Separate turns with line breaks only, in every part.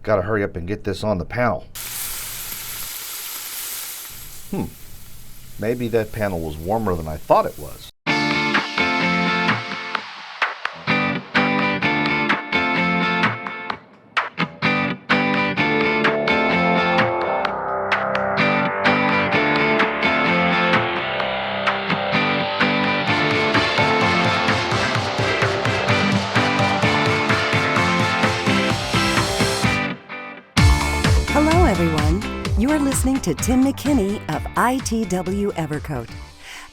Got to hurry up and get this on the panel. Maybe that panel was warmer than I thought it was.
Hello, everyone. You are listening to Tim McKinney of ITW EVERCOAT.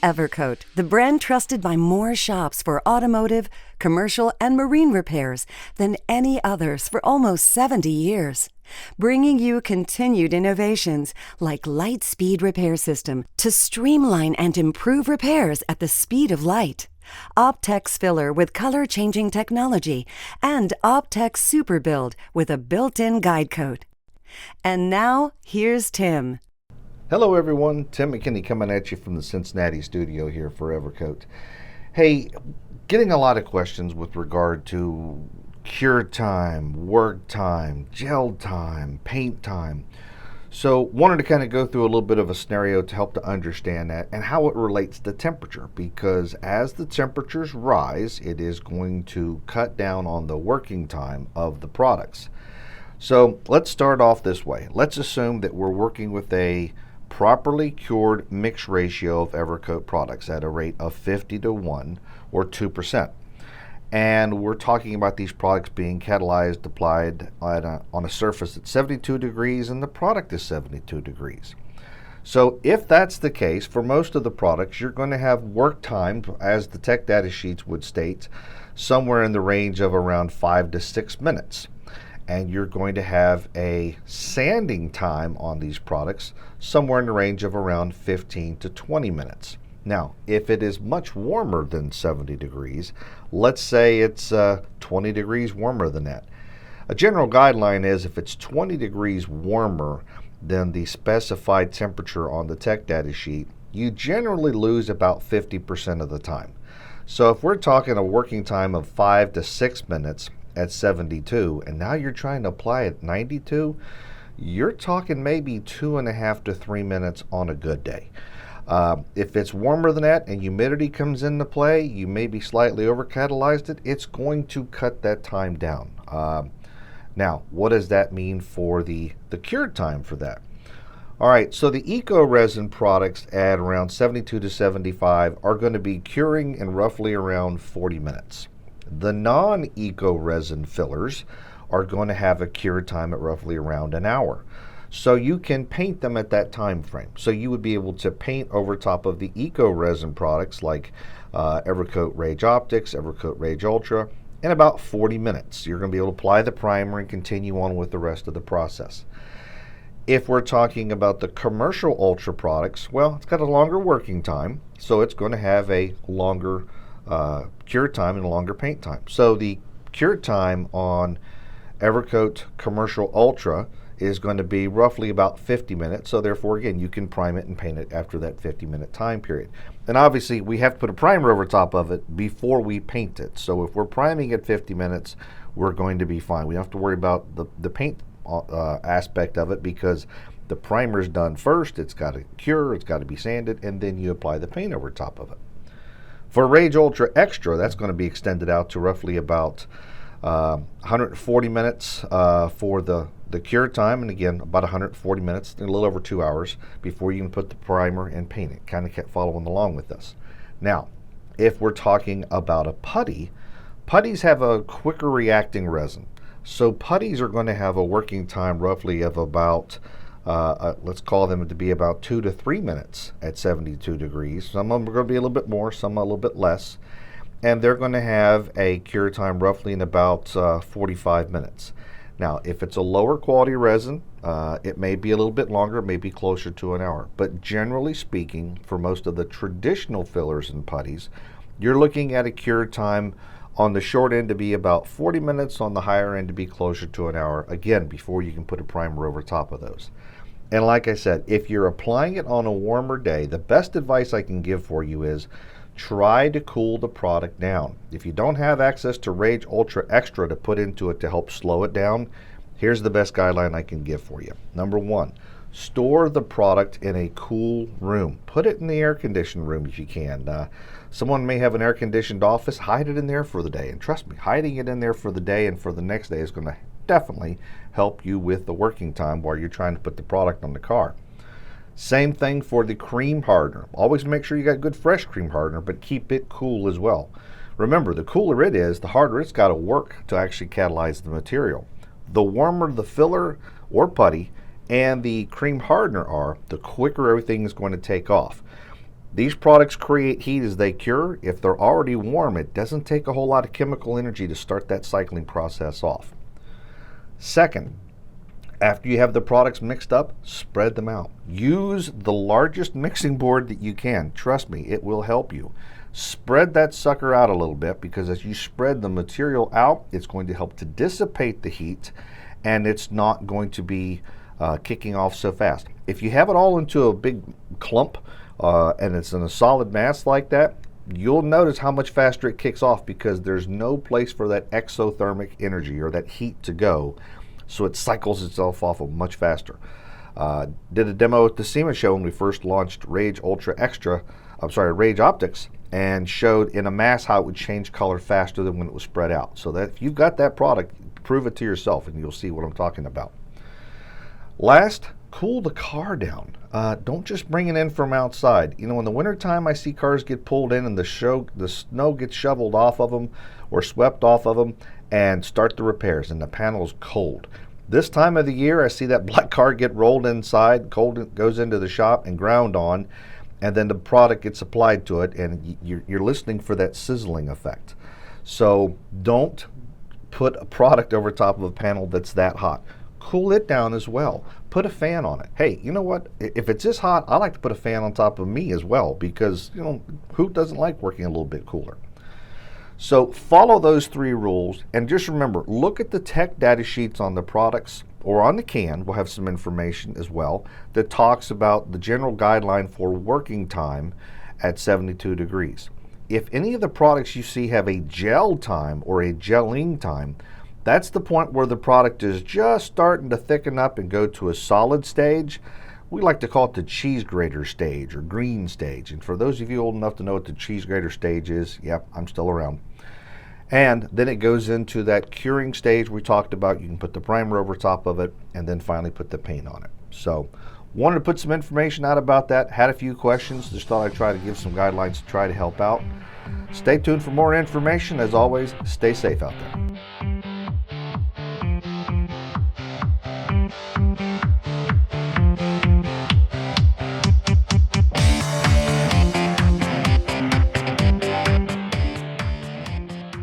EVERCOAT, the brand trusted by more shops for automotive, commercial, and marine repairs than any others for almost 70 years. Bringing you continued innovations like Light Speed Repair System to streamline and improve repairs at the speed of light. Optex Filler with color-changing technology and Optex Super Build with a built-in guide coat. And now, here's Tim.
Hello everyone, Tim McKinney coming at you from the Cincinnati studio here for EVERCOAT. Hey, getting a lot of questions with regard to cure time, work time, gel time, paint time. So wanted to kind of go through a little bit of a scenario to help to understand that and how it relates to temperature, because as the temperatures rise, it is going to cut down on the working time of the products. So let's start off this way. Let's assume that we're working with a properly cured mix ratio of EVERCOAT products at a rate of 50-1 or 2%. And we're talking about these products being catalyzed, applied on a surface at 72 degrees and the product is 72 degrees. So if that's the case, for most of the products, you're going to have work time, as the tech data sheets would state, somewhere in the range of around 5 to 6 minutes. And you're going to have a sanding time on these products somewhere in the range of around 15 to 20 minutes. Now, if it is much warmer than 70 degrees, let's say it's 20 degrees warmer than that. A general guideline is if it's 20 degrees warmer than the specified temperature on the tech data sheet, you generally lose about 50% of the time. So if we're talking a working time of 5 to 6 minutes, at 72, and now you're trying to apply at 92, you're talking maybe 2.5 to 3 minutes on a good day. If it's warmer than that and humidity comes into play, you maybe slightly over-catalyzed it, it's going to cut that time down. Now, what does that mean for the cure time for that? All right, so the eco resin products at around 72 to 75 are going to be curing in roughly around 40 minutes. The non-eco resin fillers are going to have a cure time at roughly around an hour. So you can paint them at that time frame. So you would be able to paint over top of the eco resin products like EVERCOAT Rage Optics, EVERCOAT Rage Ultra in about 40 minutes. You're going to be able to apply the primer and continue on with the rest of the process. If we're talking about the commercial Ultra products, well, it's got a longer working time, so it's going to have a longer cure time and a longer paint time. So the cure time on EVERCOAT Commercial Ultra is going to be roughly about 50 minutes. So therefore, again, you can prime it and paint it after that 50-minute time period. And obviously, we have to put a primer over top of it before we paint it. So if we're priming at 50 minutes, we're going to be fine. We don't have to worry about the paint aspect of it because the primer's done first. It's got to cure, it's got to be sanded, and then you apply the paint over top of it. For Rage Ultra Extra, that's going to be extended out to roughly about 140 minutes for the cure time, and again, about 140 minutes, a little over 2 hours before you can put the primer and paint it. Kind of kept following along with this. Now, if we're talking about a putty, putties have a quicker reacting resin. So putties are going to have a working time roughly of about let's call them to be about 2 to 3 minutes at 72 degrees. Some of them are going to be a little bit more, some a little bit less. And they're going to have a cure time roughly in about 45 minutes. Now, if it's a lower quality resin, it may be a little bit longer, it may be closer to an hour. But generally speaking, for most of the traditional fillers and putties, you're looking at a cure time on the short end to be about 40 minutes, on the higher end to be closer to an hour, again, before you can put a primer over top of those. And like I said, if you're applying it on a warmer day, the best advice I can give for you is try to cool the product down. If you don't have access to Rage Ultra Extra to put into it to help slow it down, Here's the best guideline I can give for you. Number one, store the product in a cool room. Put it in the air-conditioned room if you can. Someone may have an air-conditioned office. Hide it in there for the day. And trust me, hiding it in there for the day and for the next day is going to definitely help you with the working time while you're trying to put the product on the car. Same thing for the cream hardener. Always make sure you got good fresh cream hardener, but keep it cool as well. Remember, the cooler it is, the harder it's got to work to actually catalyze the material. The warmer the filler or putty and the cream hardener are, the quicker everything is going to take off. These products create heat as they cure. If they're already warm, it doesn't take a whole lot of chemical energy to start that cycling process off. Second, after you have the products mixed up, spread them out. Use the largest mixing board that you can. Trust me, it will help you. Spread that sucker out a little bit, because as you spread the material out, it's going to help to dissipate the heat, and it's not going to be kicking off so fast. If you have it all into a big clump and it's in a solid mass like that, you'll notice how much faster it kicks off, because there's no place for that exothermic energy or that heat to go, so it cycles itself off much faster. Did a demo at the SEMA show when we first launched Rage Optics, and showed in a mass how it would change color faster than when it was spread out. So that if you've got that product, prove it to yourself and you'll see what I'm talking about. Last, cool the car down. Don't just bring it in from outside. You know, in the wintertime, I see cars get pulled in and the snow gets shoveled off of them or swept off of them, and start the repairs, and the panel's cold. This time of the year, I see that black car get rolled inside, cold, goes into the shop and ground on, and then the product gets applied to it, and you're listening for that sizzling effect. So don't put a product over top of a panel that's that hot. Cool it down as well. Put a fan on it. Hey, you know what? If it's this hot, I like to put a fan on top of me as well, because, you know, who doesn't like working a little bit cooler? So follow those 3 rules, and just remember, look at the tech data sheets on the products, or on the can. We'll have some information as well that talks about the general guideline for working time at 72 degrees. If any of the products you see have a gel time or a gelling time, that's the point where the product is just starting to thicken up and go to a solid stage. We like to call it the cheese grater stage or green stage. And for those of you old enough to know what the cheese grater stage is, yep, I'm still around. And then it goes into that curing stage we talked about. You can put the primer over top of it and then finally put the paint on it. So wanted to put some information out about that. Had a few questions. Just thought I'd try to give some guidelines to try to help out. Stay tuned for more information. As always, stay safe out there.